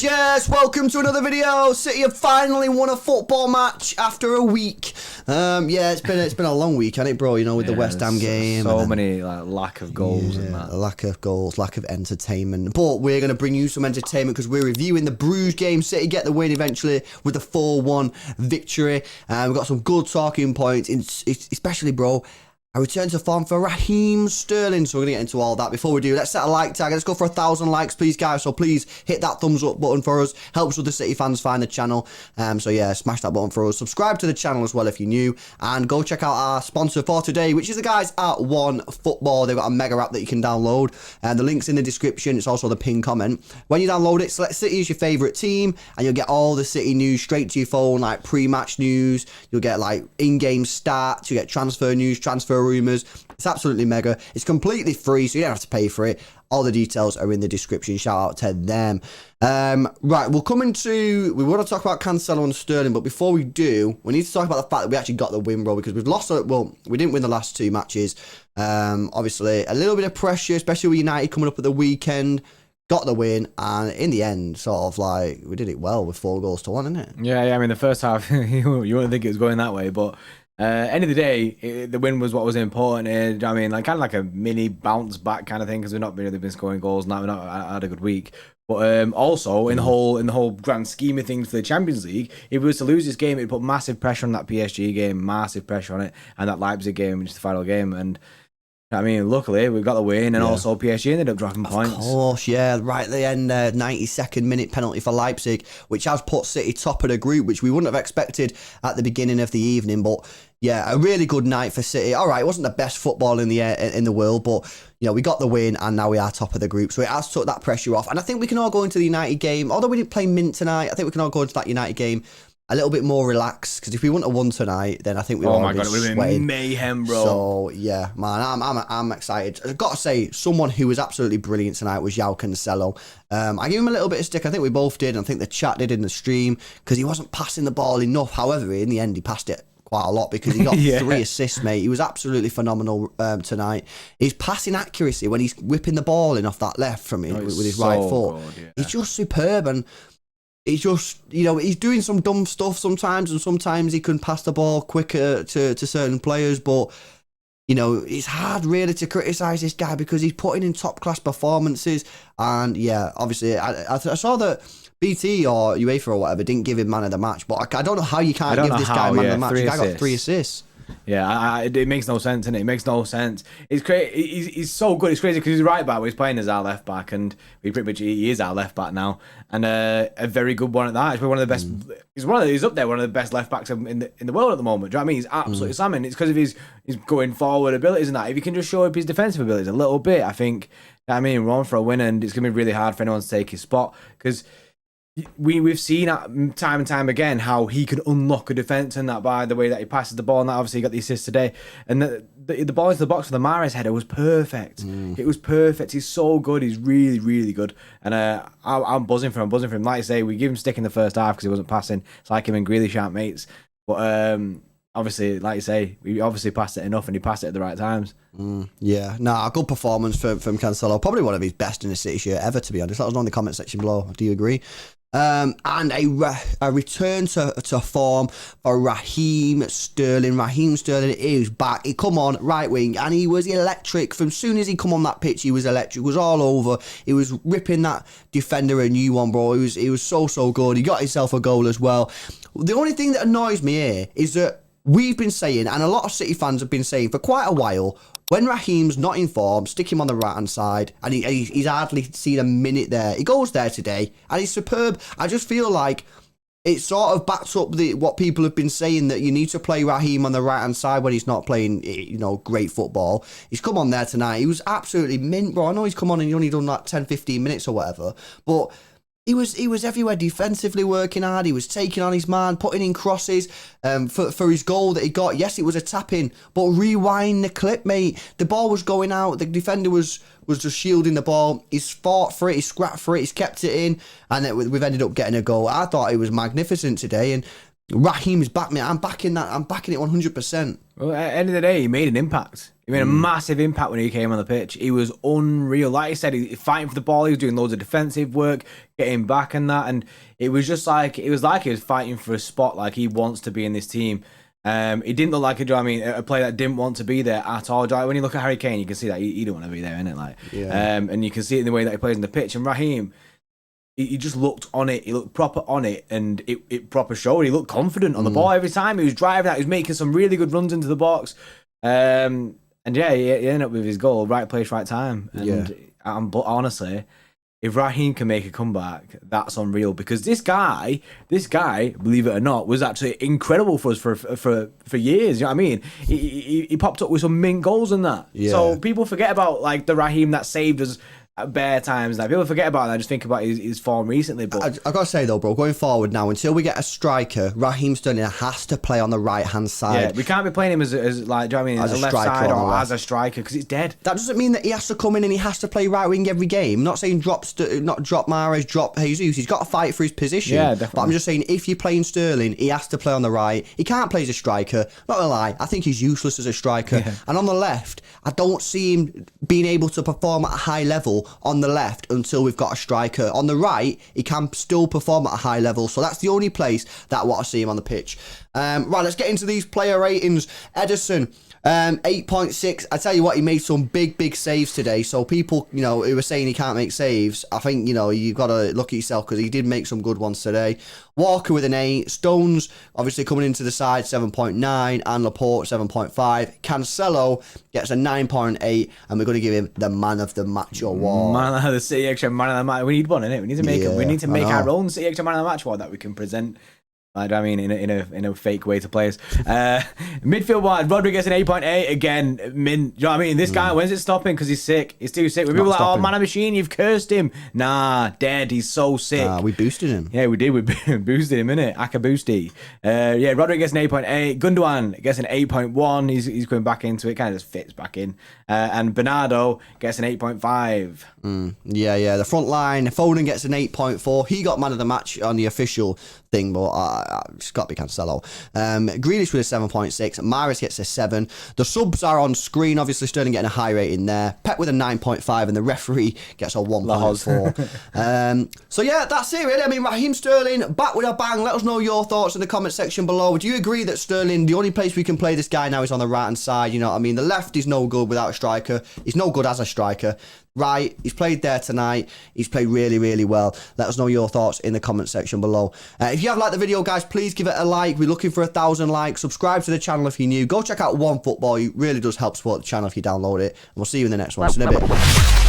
Yes, welcome to another video. City have finally won a football match after a week. Yeah, it's been a long week, hasn't it, bro? You know, with the West Ham game. So many lack of goals and that. Lack of goals, lack of entertainment. But we're going to bring you some entertainment because we're reviewing the Brugge game. City get the win eventually with a 4-1 victory. We've got some good talking points, especially, bro, a return to form for Raheem Sterling. So we're going to get into all that. Before we do, let's set a like tag. Let's go for 1,000 likes, please, guys. So please hit that thumbs up button for us. Helps other City fans find the channel. So yeah, smash that button for us. Subscribe to the channel as well if you're new. And go check out our sponsor for today, which is the guys at One Football. They've got a mega app that you can download. The link's in the description. It's also the pinned comment. When you download it, select City as your favourite team. And you'll get all the City news straight to your phone, like pre-match news. You'll get like in-game stats. You get transfer news, transfer rumours. It's absolutely mega. It's completely free, so you don't have to pay for it. All the details are in the description. Shout out to them. Right, we want to talk about Cancelo and Sterling, but before we do, we need to talk about the fact that we actually got the win, bro, because we've lost, well, we didn't win the last two matches. Obviously, a little bit of pressure, especially with United coming up at the weekend. Got the win, and in the end, sort of like, we did it well with 4-1, isn't it? Yeah, I mean, the first half, you wouldn't think it was going that way, but end of the day, the win was what was important. I mean, like kind of like a mini bounce back kind of thing, because we've not really been scoring goals now. We've not had a good week, but also in the whole grand scheme of things for the Champions League, if we was to lose this game, it'd put massive pressure on that PSG game, massive pressure on it, and that Leipzig game, which is the final game. And I mean, luckily we got the win, and also PSG ended up dropping points. Of course, yeah, right at the end, 92nd minute penalty for Leipzig, which has put City top of the group, which we wouldn't have expected at the beginning of the evening. But yeah, a really good night for City. All right, it wasn't the best football in the world, but you know, we got the win, and now we are top of the group, so it has took that pressure off. And I think we can all go into the United game, although we didn't play mint tonight. I think we can all go into that United game a little bit more relaxed, because if we wouldn't have won tonight, then I think we would have been sweating. It would have been mayhem, bro. So yeah, man, I'm excited. I've got to say, someone who was absolutely brilliant tonight was João Cancelo. I gave him a little bit of stick. I think we both did, and I think the chat did in the stream, because he wasn't passing the ball enough. However, in the end, he passed it quite a lot, because he got 3 assists, mate. He was absolutely phenomenal tonight. His passing accuracy when he's whipping the ball in off that left from him with his right foot, he's just superb. And he's just, you know, he's doing some dumb stuff sometimes, and sometimes he can pass the ball quicker to certain players. But, you know, it's hard really to criticise this guy, because he's putting in top-class performances. And, yeah, obviously, I saw that BT or UEFA or whatever didn't give him man of the match. But I don't know how you can't give this guy man of the match. The guy got 3 assists. Yeah, it makes no sense, innit? It makes no sense. It's crazy. He's so good. It's crazy because he's right back, but he's playing as our left back, and he is our left back now, and a very good one at that. He's one of the best. He's up there, one of the best left backs in the world at the moment. Do you know what I mean? He's absolutely slamming. It's because of his going forward abilities and that. If he can just show up his defensive abilities a little bit, I think. I mean, we're on for a win, and it's gonna be really hard for anyone to take his spot, because we've seen time and time again how he can unlock a defence, and that by the way that he passes the ball, and that obviously he got the assist today, and the ball into the box for the Mahrez header was perfect. It was perfect. He's so good. He's really, really good, and I'm buzzing for him. Like I say, we give him stick in the first half because he wasn't passing. It's like him and Grealish aren't mates, but obviously, like you say, we obviously passed it enough, and he passed it at the right times. Yeah, a good performance from Cancelo. Probably one of his best in a City shirt ever, to be honest. Let us know in the comment section below. Do you agree? And a return to form for Raheem Sterling. Raheem Sterling is back. He come on right wing, and he was electric. From soon as he come on that pitch, he was electric. He was all over. He was ripping that defender a new one, bro. He was so good. He got himself a goal as well. The only thing that annoys me here is that we've been saying, and a lot of City fans have been saying for quite a while, when Raheem's not in form, stick him on the right-hand side, and he's hardly seen a minute there. He goes there today, and he's superb. I just feel like it sort of backs up what people have been saying, that you need to play Raheem on the right-hand side when he's not playing, you know, great football. He's come on there tonight. He was absolutely mint, bro. I know he's come on and he only done like 10, 15 minutes or whatever, but he was everywhere defensively, working hard. He was taking on his man, putting in crosses for his goal that he got. Yes, it was a tap-in, but rewind the clip, mate. The ball was going out. The defender was just shielding the ball. He's fought for it. He's scrapped for it. He's kept it in, and we've ended up getting a goal. I thought he was magnificent today, and Raheem's back, mate. I'm backing that. I'm backing it 100%. Well, at the end of the day, he made an impact. He made a massive impact when he came on the pitch. He was unreal. Like I said, he fighting for the ball. He was doing loads of defensive work, getting back and that. And it was just like, he was fighting for a spot, like he wants to be in this team. He didn't look like a player that didn't want to be there at all. When you look at Harry Kane, you can see that he didn't want to be there, innit? Like, and you can see it in the way that he plays on the pitch. And Raheem, he just looked on it. He looked proper on it, and it proper showed. He looked confident on the ball every time. He was driving out. He was making some really good runs into the box. And yeah, he ended up with his goal. Right place, right time. And but honestly, if Raheem can make a comeback, that's unreal. Because this guy, believe it or not, was actually incredible for us for years. You know what I mean? He popped up with some mint goals and that. Yeah. So people forget about like the Raheem that saved us at bare times. Like, people forget about that. I just think about his form recently. But I gotta say though, bro, going forward now, until we get a striker, Raheem Sterling has to play on the right hand side. Yeah, we can't be playing him as like, do you know what I mean, as a left side or as a striker, because it's dead. That doesn't mean that he has to come in and he has to play right wing every game. I'm not saying drop Mahrez, drop Jesus. He's got to fight for his position. Yeah, definitely. But I'm just saying, if you're playing Sterling, he has to play on the right. He can't play as a striker. Not gonna lie, I think he's useless as a striker. Yeah. And on the left, I don't see him being able to perform at a high level on the left until we've got a striker. On the right, he can still perform at a high level, so that's the only place that I want to see him on the pitch. Right, let's get into these player ratings. Ederson, 8.6. I tell you what, he made some big saves today. So people, you know, who were saying he can't make saves, I think, you know, you've got to look at yourself, because he did make some good ones today. Walker with an 8. Stones, obviously coming into the side, 7.9. And Laporte, 7.5. Cancelo gets a 9.8. And we're going to give him the man of the match award. Man of the City Extra Man of the Match. We need one, innit? We need to make we need to make our own City Extra Man of the Match award that we can present. I mean, in a fake way to players. Midfield wise, Rodri gets an 8.8 again. Mint, you know what I mean? This guy, when's it stopping? Because he's sick. He's too sick. When people are like, "Oh, man of machine, you've cursed him." Nah, dead. He's so sick. We boosted him. Yeah, we did. We boosted him, innit? Aka boosty. Yeah, Rodri gets an 8.8. Gundogan gets an 8.1. He's going back into it. Kind of just fits back in. And Bernardo gets an 8.5. Yeah. The front line, Foden gets an 8.4. He got man of the match on the official thing, but it's got to be Cancelo. Grealish with a 7.6. Mahrez gets a 7. The subs are on screen. Obviously, Sterling getting a high rating there. Pep with a 9.5, and the referee gets a 1.4. So yeah, that's it really. I mean, Raheem Sterling back with a bang. Let us know your thoughts in the comment section below. Do you agree that Sterling, the only place we can play this guy now is on the right hand side? You know what I mean? The left is no good without a striker. He's no good as a striker. Right, he's played there tonight. He's played really well. Let us know your thoughts in the comment section below. If you have liked the video, guys, please give it a like. We're looking for 1,000 likes. Subscribe to the channel if you're new. Go check out OneFootball. It really does help support the channel if you download it. And we'll see you in the next one. See you in a bit.